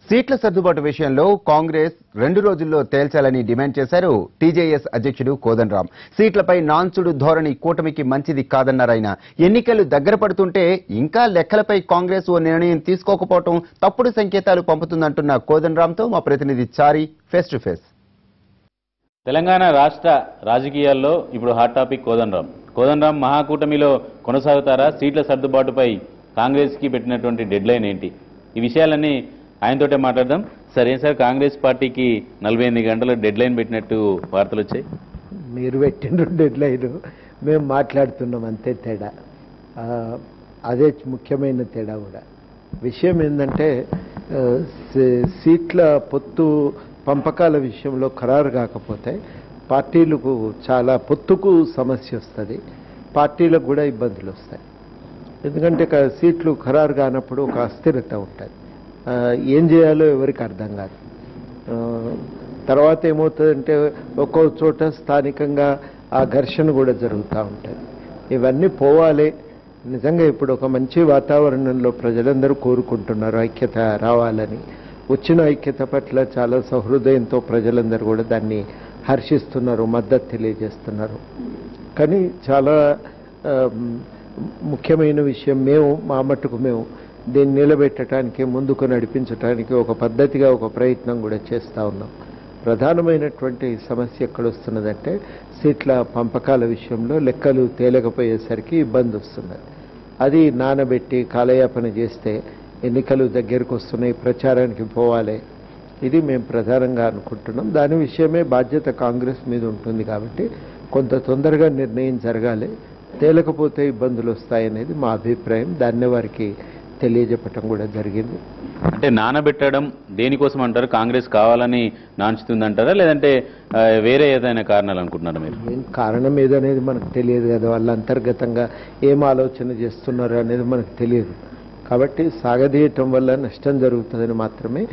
సీట్ల సర్దుబాటు విషయంలో కాంగ్రెస్ 2 రోజుల్లో తేల్చాలని డిమాండ్ చేశారు టీజేఎస్ అధ్యక్షుడు కోదండరాం. సీట్లపై నాన్సుడు ధోరణి కూటమికి మంచిది కాదన్నారాయన. ఎన్నికలు దగ్గర పడుతుంటే ఇంకా లెక్కలపై కాంగ్రెస్ ఓ నిర్ణయం తీసుకోకపోవడం తప్పుడు సంకేతాలు పంపుతుందంటున్న కోదండరాంతో మా ప్రతినిధి చారి ఫేస్ టు ఫేస్. తెలంగాణ రాష్ట్ర రాజకీయాల్లో ఇప్పుడు హాట్ టాపిక్ కోదండరాం మహాకూటమిలో కొనసాగుతారా? సీట్ల సర్దుబాటుపై కాంగ్రెస్కి పెట్టినటువంటి డెడ్ లైన్ ఏంటి? ఈ విషయాలన్నీ ఆయనతోటే మాట్లాడదాం. సరే సార్, కాంగ్రెస్ పార్టీకి 48 గంటల డెడ్ లైన్ పెట్టినట్టు వార్తలు వచ్చాయి. మీరు పెట్టిన డెడ్ లైన్ మేము మాట్లాడుతున్నాం, అంతే తేడా. అదే ముఖ్యమైన తేడా కూడా. విషయం ఏంటంటే సీట్ల పొత్తు పంపకాల విషయంలో ఖరారు కాకపోతే పార్టీలకు చాలా పొత్తుకు సమస్య వస్తుంది, పార్టీలకు కూడా ఇబ్బందులు వస్తాయి. ఎందుకంటే సీట్లు ఖరారు కానప్పుడు ఒక అస్థిరత ఉంటుంది, ఏం చేయాలో ఎవరికి అర్థం కాదు. తర్వాత ఏమవుతుందంటే ఒక్కో చోట స్థానికంగా ఆ ఘర్షణ కూడా జరుగుతూ ఉంటుంది. ఇవన్నీ పోవాలి. నిజంగా ఇప్పుడు ఒక మంచి వాతావరణంలో ప్రజలందరూ కోరుకుంటున్నారు ఐక్యత రావాలని. వచ్చిన ఐక్యత పట్ల చాలా సహృదయంతో ప్రజలందరూ కూడా దాన్ని హర్షిస్తున్నారు, మద్దతు తెలియజేస్తున్నారు. కానీ చాలా ముఖ్యమైన విషయం, మా మట్టుకు మేము దీన్ని నిలబెట్టడానికి, ముందుకు నడిపించడానికి ఒక పద్ధతిగా ఒక ప్రయత్నం కూడా చేస్తూ ఉన్నాం. ప్రధానమైనటువంటి సమస్య ఎక్కడొస్తున్నదంటే సీట్ల పంపకాల విషయంలో లెక్కలు తేలకపోయేసరికి ఇబ్బంది వస్తున్నది. అది నానబెట్టి కాలయాపన చేస్తే ఎన్నికలు దగ్గరకు వస్తున్నాయి, ప్రచారానికి పోవాలి. ఇది మేము ప్రధానంగా అనుకుంటున్నాం. దాని విషయమే బాధ్యత కాంగ్రెస్ మీద ఉంటుంది కాబట్టి కొంత తొందరగా నిర్ణయం జరగాలి. తేలకపోతే ఇబ్బందులు వస్తాయనేది మా అభిప్రాయం. దాన్ని వారికి తెలియజెప్పటం కూడా జరిగింది. అంటే నానబెట్టడం దేనికోసం అంటారు? కాంగ్రెస్ కావాలని నాంచుతుందంటారా, లేదంటే వేరే ఏదైనా కారణాలు అనుకుంటున్నారా మీరు? ఏం కారణం ఏదనేది మనకు తెలియదు కదా, వాళ్ళ అంతర్గతంగా ఏం ఆలోచన చేస్తున్నారు అనేది మనకు తెలియదు. కాబట్టి సాగదీయటం వల్ల నష్టం జరుగుతుందని మాత్రమే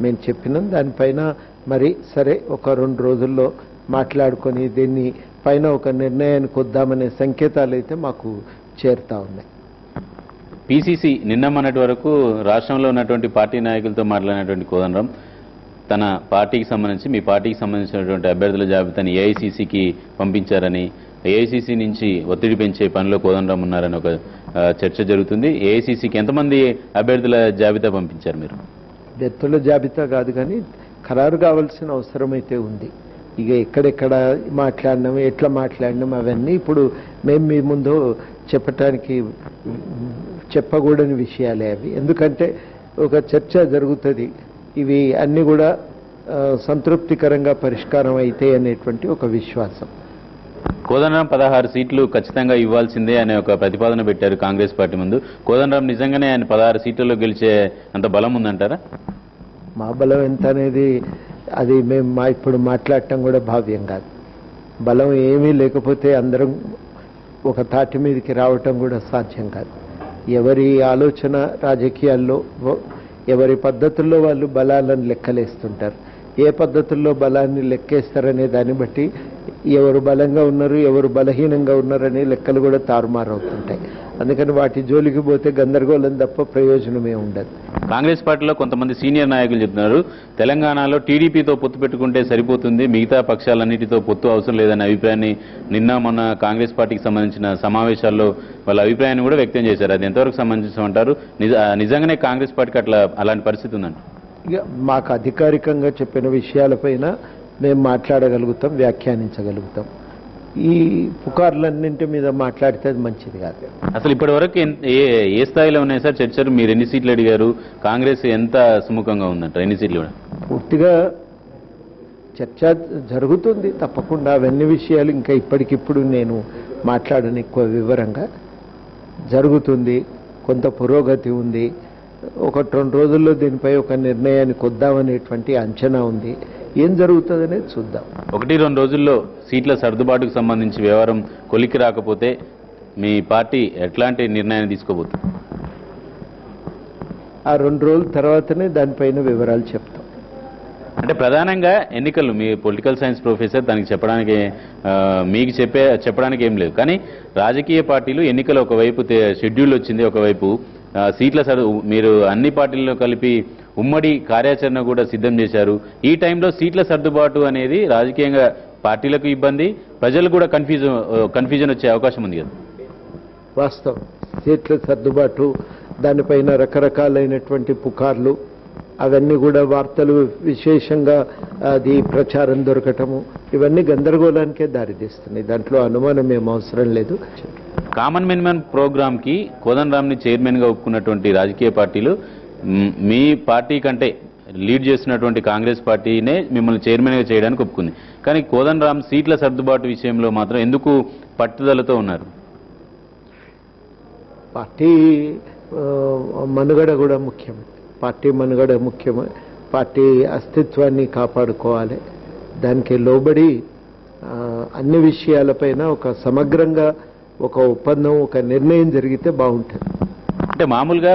మేము చెప్పినాం. దానిపైన మరి సరే ఒక 2 రోజుల్లో మాట్లాడుకొని దీన్ని పైన ఒక నిర్ణయానికి వద్దామనే సంకేతాలు అయితే మాకు చేరుతా ఉన్నాయి. పీసీసీ నిన్న మొన్నటి వరకు రాష్ట్రంలో ఉన్నటువంటి పార్టీ నాయకులతో మాట్లాడినటువంటి కోదండరాం తన పార్టీకి సంబంధించి, మీ పార్టీకి సంబంధించినటువంటి అభ్యర్థుల జాబితాని ఏఐసీసీకి పంపించారని, ఏఐసీసీ నుంచి ఒత్తిడి పెంచే పనిలో కోదండరాం ఉన్నారని ఒక చర్చ జరుగుతుంది. ఏఐసీసీకి ఎంతమంది అభ్యర్థుల జాబితా పంపించారు మీరు? వ్యక్తుల జాబితా కాదు, కానీ ఖరారు కావాల్సిన అవసరం అయితే ఉంది. ఇక ఎక్కడెక్కడ మాట్లాడినాము, ఎట్లా మాట్లాడినాము అవన్నీ ఇప్పుడు మేము మీ ముందు చెప్పకూడని విషయాలే అవి. ఎందుకంటే ఒక చర్చ జరుగుతుంది, ఇవి అన్నీ కూడా సంతృప్తికరంగా పరిష్కారం అయితే అనేటువంటి ఒక విశ్వాసం. కోదండరాం 16 సీట్లు ఖచ్చితంగా ఇవ్వాల్సిందే అనే ఒక ప్రతిపాదన పెట్టారు కాంగ్రెస్ పార్టీ ముందు. కోదండరాం నిజంగానే ఆయన 16 సీట్లలో గెలిచే అంత బలం ఉందంటారా? మా బలం ఎంత అనేది అది మేము ఇప్పుడు మాట్లాడటం కూడా భావ్యం కాదు. బలం ఏమీ లేకపోతే అందరం ఒక తాటి మీదకి రావటం కూడా సాధ్యం కాదు. ఎవరి ఆలోచన రాజకీయాల్లో ఎవరి పద్ధతుల్లో వాళ్ళు బలాలను లెక్కలేస్తుంటారు. ఏ పద్ధతుల్లో బలాన్ని లెక్కేస్తారనే దాన్ని బట్టి ఎవరు బలంగా ఉన్నారు, ఎవరు బలహీనంగా ఉన్నారనే లెక్కలు కూడా తారుమారవుతుంటాయి. అందుకని వాటి జోలికి పోతే గందరగోళం తప్ప ప్రయోజనమే ఉండదు. కాంగ్రెస్ పార్టీలో కొంతమంది సీనియర్ నాయకులు చెప్తున్నారు, తెలంగాణలో టీడీపీతో పొత్తు పెట్టుకుంటే సరిపోతుంది, మిగతా పక్షాలన్నిటితో పొత్తు అవసరం లేదనే అభిప్రాయాన్ని నిన్న మొన్న కాంగ్రెస్ పార్టీకి సంబంధించిన సమావేశాల్లో వాళ్ళ అభిప్రాయాన్ని కూడా వ్యక్తం చేశారు. అది ఎంతవరకు సంబంధించమంటారు? నిజంగానే కాంగ్రెస్ పార్టీకి అలాంటి పరిస్థితి ఉందండి? ఇక మాకు అధికారికంగా చెప్పిన విషయాలపైన మేము మాట్లాడగలుగుతాం, వ్యాఖ్యానించగలుగుతాం. ఈ పుకార్లన్నింటి మీద మాట్లాడితే అది మంచిది కాదు. అసలు ఇప్పటి వరకు ఏ స్థాయిలో ఉన్నాయి సార్ చర్చలు? మీరు ఎన్ని సీట్లు అడిగారు? కాంగ్రెస్ ఎంత సుముఖంగా ఉందంటారు? ఎన్ని సీట్లు? పూర్తిగా చర్చ జరుగుతుంది తప్పకుండా. అవన్నీ విషయాలు ఇంకా ఇప్పటికిప్పుడు నేను మాట్లాడని ఎక్కువ వివరంగా జరుగుతుంది. కొంత పురోగతి ఉంది. 1-2 రోజుల్లో దీనిపై ఒక నిర్ణయానికి వద్దామనేటువంటి అంచనా ఉంది. ఏం జరుగుతుందనేది చూద్దాం. 1-2 రోజుల్లో సీట్ల సర్దుబాటుకు సంబంధించి వ్యవహారం కొలికి రాకపోతే మీ పార్టీ ఎట్లాంటి నిర్ణయాన్ని తీసుకోబోతుంది? ఆ 2 రోజుల తర్వాతనే దానిపైన వివరాలు చెప్తాం. అంటే ప్రధానంగా ఎన్నికలు, మీ పొలిటికల్ సైన్స్ ప్రొఫెసర్, దానికి చెప్పడానికి మీకు చెప్పడానికి ఏం లేదు. కానీ రాజకీయ పార్టీలు ఎన్నికలు ఒకవైపు షెడ్యూల్ వచ్చింది, ఒకవైపు సీట్ల మీరు అన్ని పార్టీల్లో కలిపి ఉమ్మడి కార్యాచరణ కూడా సిద్ధం చేశారు. ఈ టైంలో సీట్ల సర్దుబాటు అనేది రాజకీయంగా పార్టీలకు ఇబ్బంది, ప్రజలు కూడా కన్ఫ్యూజన్ వచ్చే అవకాశం ఉంది కదా. వాస్తవం, సీట్ల సర్దుబాటు, దానిపైన రకరకాలైనటువంటి పుకార్లు, అవన్నీ కూడా వార్తలు విశేషంగా అది ప్రచారం దొరకటము, ఇవన్నీ గందరగోళానికే దారితీస్తున్నాయి. దాంట్లో అనుమానం ఏం అవసరం లేదు. కామన్ మినిమం ప్రోగ్రామ్ కి కోదండరాంని చైర్మన్ గా ఒప్పుకున్నటువంటి రాజకీయ పార్టీలు మీ పార్టీ కంటే లీడ్ చేస్తున్నటువంటి కాంగ్రెస్ పార్టీనే మిమ్మల్ని చైర్మన్ గా చేయడానికి ఒప్పుకుంది. కానీ కోదండరాం సీట్ల సర్దుబాటు విషయంలో మాత్రం ఎందుకు పట్టుదలతో ఉన్నారు? పార్టీ మనుగడ కూడా ముఖ్యం. పార్టీ మనుగడ ముఖ్యమే. పార్టీ అస్తిత్వాన్ని కాపాడుకోవాలి. దానికి లోబడి అన్ని విషయాలపైన ఒక సమగ్రంగా ఒక ఒప్పందం, ఒక నిర్ణయం జరిగితే బాగుంటుంది. అంటే మామూలుగా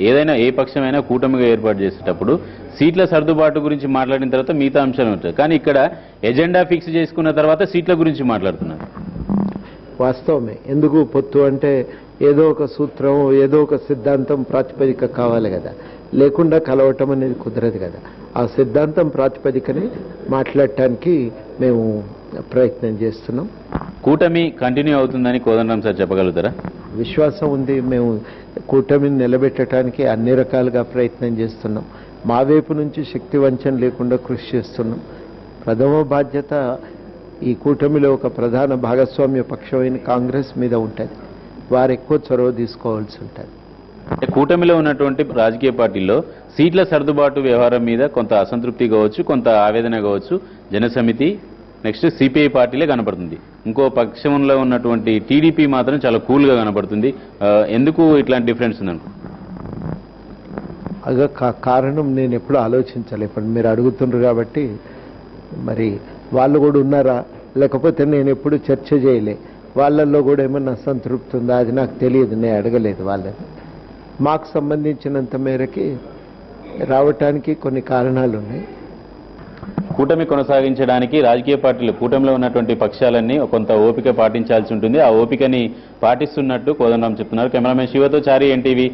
ఏదైనా ఏ పక్షమైనా కూటమిగా ఏర్పాటు చేసేటప్పుడు సీట్ల సర్దుబాటు గురించి మాట్లాడిన తర్వాత మిగతా అంశాలు ఉంటాయి. కానీ ఇక్కడ ఎజెండా ఫిక్స్ చేసుకున్న తర్వాత సీట్ల గురించి మాట్లాడుతున్నారు. వాస్తవమే. ఎందుకు పొత్తు అంటే ఏదో ఒక సూత్రం, ఏదో ఒక సిద్ధాంతం ప్రాతిపదిక కావాలి కదా. లేకుండా కలవటం అనేది కుదరదు కదా. ఆ సిద్ధాంతం ప్రాతిపదికని మాట్లాడటానికి మేము ప్రయత్నం చేస్తున్నాం. కూటమి కంటిన్యూ అవుతుందని కోదండరాం సార్ చెప్పగలుగుతారా? విశ్వాసం ఉంది. మేము కూటమిని నిలబెట్టడానికి అన్ని రకాలుగా ప్రయత్నం చేస్తున్నాం. మా వైపు నుంచి శక్తి వంచన లేకుండా కృషి చేస్తున్నాం. ప్రథమ బాధ్యత ఈ కూటమిలో ఒక ప్రధాన భాగస్వామ్య పక్షమైన కాంగ్రెస్ మీద ఉంటుంది. వారు ఎక్కువ చొరవ తీసుకోవాల్సి ఉంటుంది. కూటమిలో ఉన్నటువంటి రాజకీయ పార్టీల్లో సీట్ల సర్దుబాటు వ్యవహారం మీద కొంత అసంతృప్తి కావచ్చు, కొంత ఆవేదన కావచ్చు. జనసమితి, నెక్స్ట్ సిపిఐ పార్టీలే కనపడుతుంది. ఇంకో పక్షంలో ఉన్నటువంటి టీడీపీ మాత్రం చాలా కూల్గా కనపడుతుంది. ఎందుకు ఇట్లాంటి డిఫరెన్స్ ఉందనుకో? అదే కారణం నేను ఎప్పుడు ఆలోచించాలి. ఇప్పుడు మీరు అడుగుతున్నారు కాబట్టి మరి వాళ్ళు కూడా ఉన్నారా, లేకపోతే నేను ఎప్పుడు చర్చ చేయలే. వాళ్ళల్లో కూడా ఏమన్నా అసంతృప్తి ఉందా అది నాకు తెలియదు. నేను అడగలేదు వాళ్ళని. మాకు సంబంధించినంత మేరకి రావటానికి కొన్ని కారణాలు ఉన్నాయి. కూటమి కొనసాగించడానికి రాజకీయ పార్టీలు, కూటమిలో ఉన్నటువంటి పక్షాలన్నీ కొంత ఓపిక పాటించాల్సి ఉంటుంది. ఆ ఓపికని పాటిస్తున్నట్టు కోదండరాం చెప్తున్నారు. కెమెరామెన్ శివతో చారి, ఎన్టీవీ.